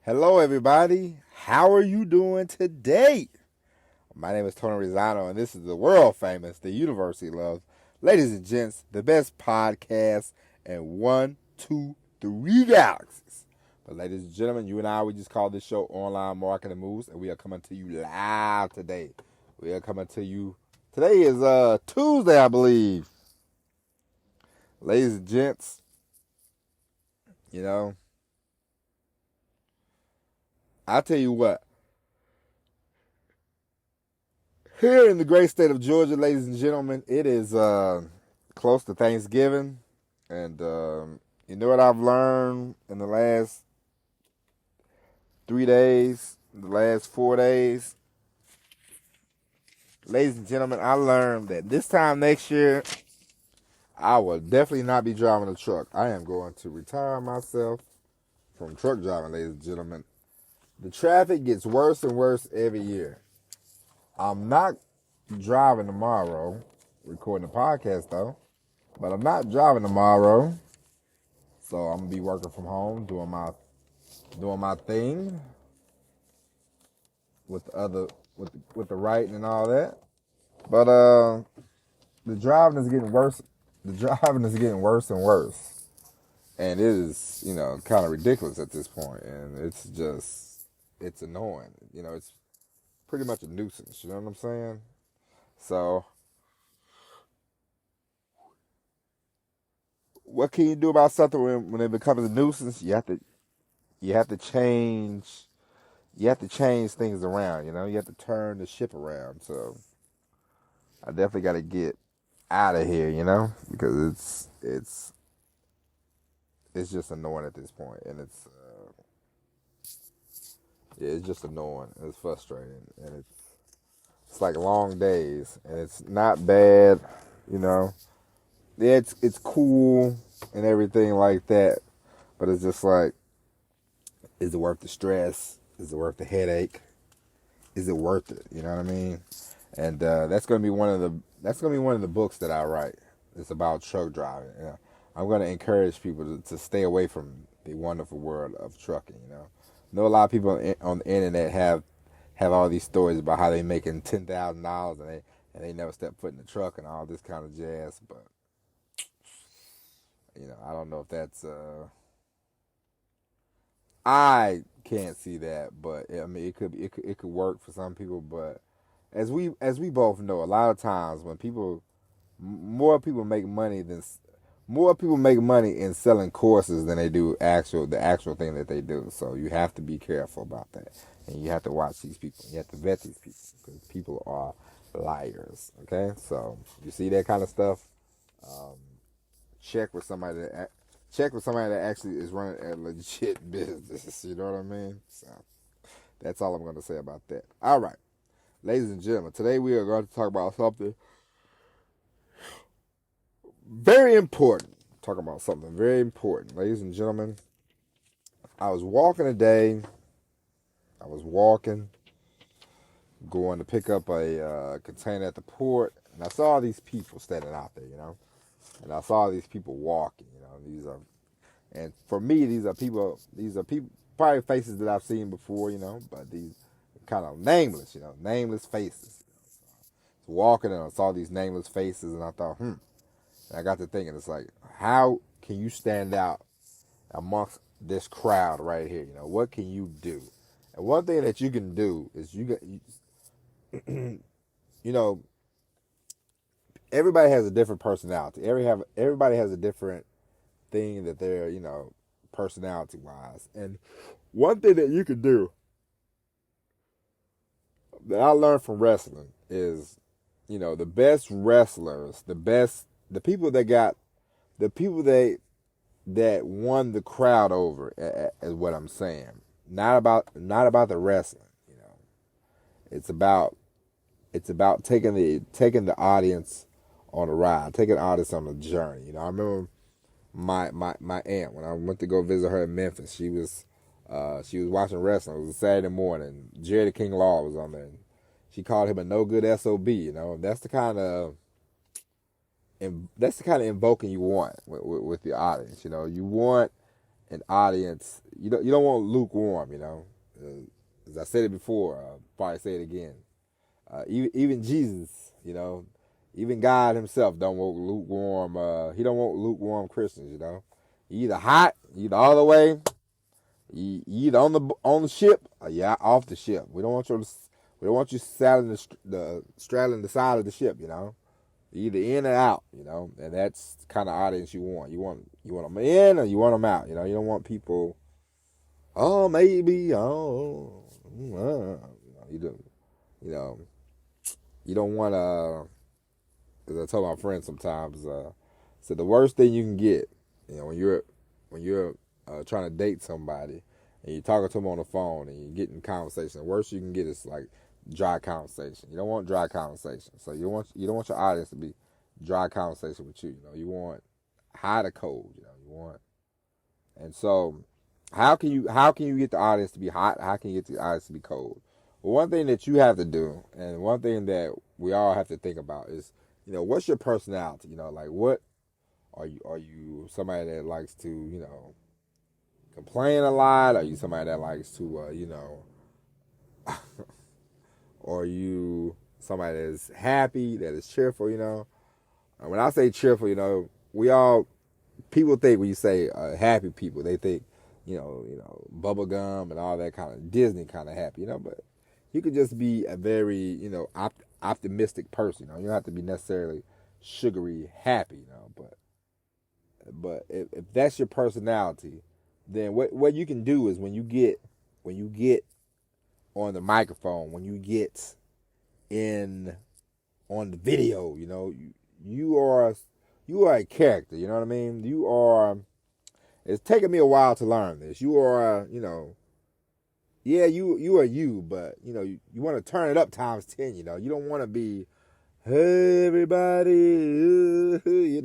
Hello, everybody. How are you doing today? My name is Tony Rizano, and this is the world famous, the University Loves. Ladies and gents, the best podcast in one, two, three galaxies. But, ladies and gentlemen, you and I, we just call this show Online Marketing Moves, and we are coming to you live today. We are coming to you. Today is Tuesday, I believe. Ladies and gents, you know, I'll tell you what. Here in the great state of Georgia, ladies and gentlemen, it is close to Thanksgiving. And you know what I've learned in the last 3 days, the last 4 days? Ladies and gentlemen, I learned that this time next year, I will definitely not be driving a truck. I am going to retire myself from truck driving, ladies and gentlemen. The traffic gets worse and worse every year. I'm not driving tomorrow, recording the podcast though, but I'm not driving tomorrow, so I'm gonna be working from home, doing my thing with the writing and all that. But the driving is getting worse. The driving is getting worse and worse, and it is kind of ridiculous at this point, and it's annoying. It's pretty much a nuisance. You know what I'm saying? So, what can you do about something when it becomes a nuisance? You have to change. You have to change things around. You have to turn the ship around. So, I definitely got to get out of here. Because it's just annoying at this point, and it's just annoying. It's frustrating, and it's like long days, and it's not bad. You know, yeah, it's cool and everything like that, but it's just like, is it worth the stress? Is it worth the headache? Is it worth it? You know what I mean? And that's gonna be one of the books that I write. It's about truck driving. I'm gonna encourage people to stay away from the wonderful world of trucking. I know a lot of people on the internet have all these stories about how they making $10,000 and they never step foot in the truck and all this kind of jazz. But I don't know if that's I can't see that, but I mean it could work for some people. But as we both know, a lot of times when more people make money in selling courses than they do the actual thing that they do. So you have to be careful about that, and you have to watch these people. You have to vet these people because people are liars. Okay, so you see that kind of stuff. Um, check with somebody that actually is running a legit business. You know what I mean? So that's all I'm going to say about that. All right, ladies and gentlemen, today we are going to talk about something very important. Talk about something very important, ladies and gentlemen. I was walking today. I was walking, going to pick up a container at the port, and I saw these people standing out there. And I saw these people walking. And for me, these are people, probably faces that I've seen before, but these kind of nameless faces. So walking and I saw these nameless faces and I thought, And I got to thinking, it's like, how can you stand out amongst this crowd right here? What can you do? And one thing that you can do is you know, everybody has a different personality. Everybody has a different thing that they're, personality wise. And one thing that you can do that I learned from wrestling is, the best wrestlers, the people that won the crowd over is what I'm saying. Not about the wrestling, It's about taking the audience on a ride, taking the audience on a journey. I remember my aunt when I went to go visit her in Memphis. She was watching wrestling. It was a Saturday morning. Jerry the King Law was on there. And she called him a no good SOB. That's the kind of invoking you want with the audience. You want an audience. You don't want lukewarm. As I said it before, probably say it again. Even Jesus, even God Himself don't want lukewarm. He don't want lukewarm Christians. You either hot, you either all the way, you either on the ship or you off the ship. We don't want you straddling the side of the ship. You either in or out. And that's the kind of audience you want. You want them in or you want them out. You don't want people. Oh, maybe. Oh, you do. You don't want to. As I tell my friends sometimes, so the worst thing you can get, when you're trying to date somebody and you're talking to them on the phone and you're getting conversation, the worst you can get is like dry conversation. You don't want dry conversation. So you don't want your audience to be dry conversation with you. You want hot or cold. You want. And so, how can you get the audience to be hot? How can you get the audience to be cold? Well, one thing that you have to do, and one thing that we all have to think about is, what's your personality? Like what are you? Are you somebody that likes to, complain a lot? Are you somebody that likes to, or are you somebody that is happy, that is cheerful? And when I say cheerful, people think when you say happy people, they think, bubble gum and all that kind of Disney kind of happy, but you could just be a very, optimistic person. You don't have to be necessarily sugary happy, but if that's your personality, then what you can do is when you get on the microphone, when you get in on the video, you are a character. You know what I mean? You are. It's taken me a while to learn this. You are, yeah, you are you, but you want to turn it up times 10. You don't want to be, hey everybody, you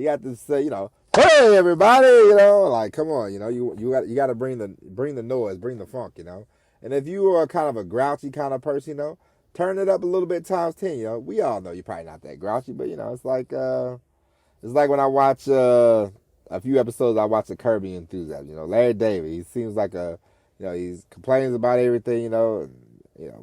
got to say, hey everybody, like come on, you got to bring the noise, bring the funk, and if you are kind of a grouchy kind of person, turn it up a little bit times 10. We all know you're probably not that grouchy, but it's like when I watch a few episodes, I watch the Curb Your Enthusiasm. Larry David, he seems like he complains about everything, and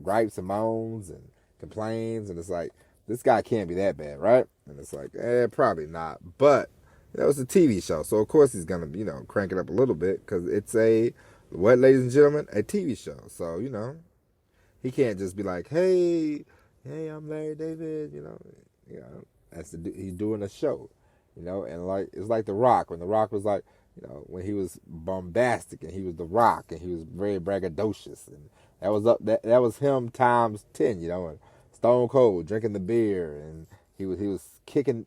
gripes and moans and complains, and it's like, this guy can't be that bad, right? And it's like, probably not. But, it's a TV show, so of course he's going to, crank it up a little bit, because it's what, ladies and gentlemen? A TV show. So, he can't just be like, hey, I'm Larry David, he's doing a show, and like, it's like The Rock, when The Rock was like, when he was bombastic and he was The Rock and he was very braggadocious, and that was him times 10, and Stone Cold drinking the beer, and he was kicking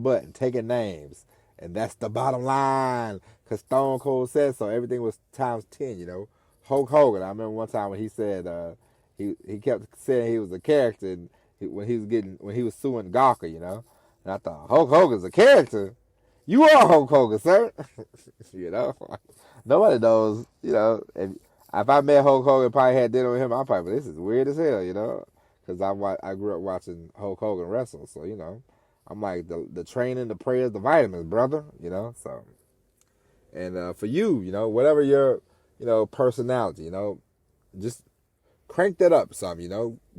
butt and taking names, and that's the bottom line, because Stone Cold said so. Everything was times 10, Hulk Hogan, I remember one time when he said he kept saying he was a character, and when he was suing Gawker, and I thought, Hulk Hogan's a character. You are Hulk Hogan, sir. Nobody knows. If I met Hulk Hogan, probably had dinner with him, I'd probably, this is weird as hell, because I grew up watching Hulk Hogan wrestle, so I'm like the training, the prayers, the vitamins, brother, So, and for you, whatever your personality, just crank that up some,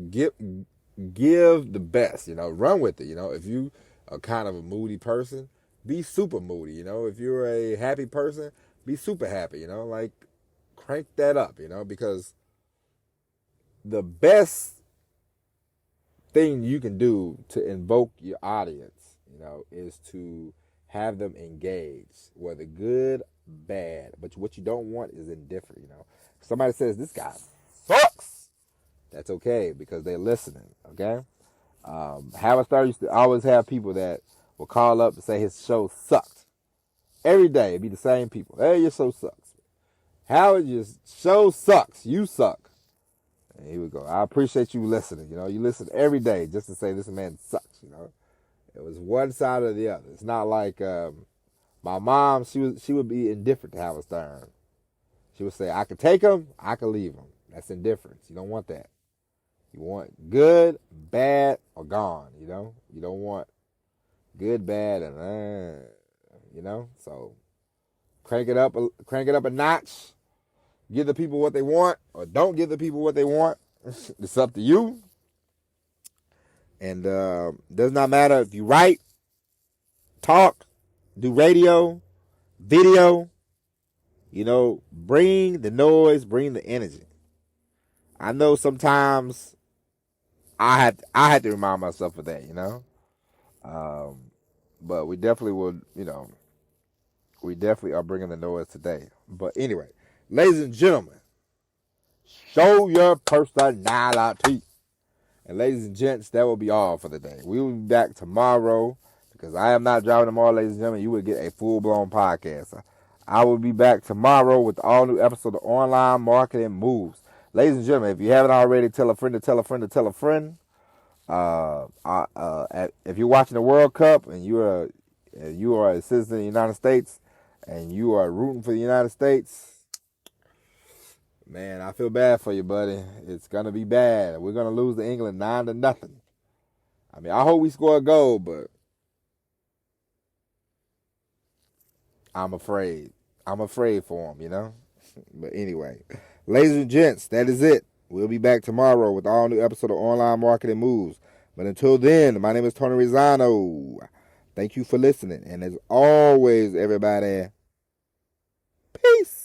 give the best, run with it, if you are kind of a moody person, be super moody, if you're a happy person, be super happy, like crank that up, because the best thing you can do to invoke your audience, is to have them engaged, whether good, bad, but what you don't want is indifferent, Somebody says, this guy sucks. That's okay, because they're listening, okay? Howard Stern used to always have people that will call up and say his show sucked. Every day, it'd be the same people. Hey, your show sucks. Howard, your show sucks. You suck. And he would go, I appreciate you listening. You listen every day just to say this man sucks, It was one side or the other. It's not like my mom, she would be indifferent to Howard Stern. She would say, I could take him, I could leave him. That's indifference. You don't want that. You want good, bad, or gone, You don't want good, bad, and, So Crank it up a notch. Give the people what they want, or don't give the people what they want. It's up to you. And does not matter if you write, talk, do radio, video. Bring the noise, bring the energy. I know sometimes I had to remind myself of that. But we definitely would. We definitely are bringing the noise today. But anyway, ladies and gentlemen, show your personality. And ladies and gents, that will be all for the day. We will be back tomorrow because I am not driving tomorrow, ladies and gentlemen. You will get a full-blown podcast. I will be back tomorrow with all new episode of Online Marketing Moves. Ladies and gentlemen, if you haven't already, tell a friend to tell a friend to tell a friend. If you're watching the World Cup and you are a citizen of the United States and you are rooting for the United States, man, I feel bad for you, buddy. It's going to be bad. We're going to lose to England 9-0. I mean, I hope we score a goal, but I'm afraid. I'm afraid for them, But anyway, ladies and gents, that is it. We'll be back tomorrow with all new episode of Online Marketing Moves. But until then, my name is Tony Rizzano. Thank you for listening. And as always, everybody, peace.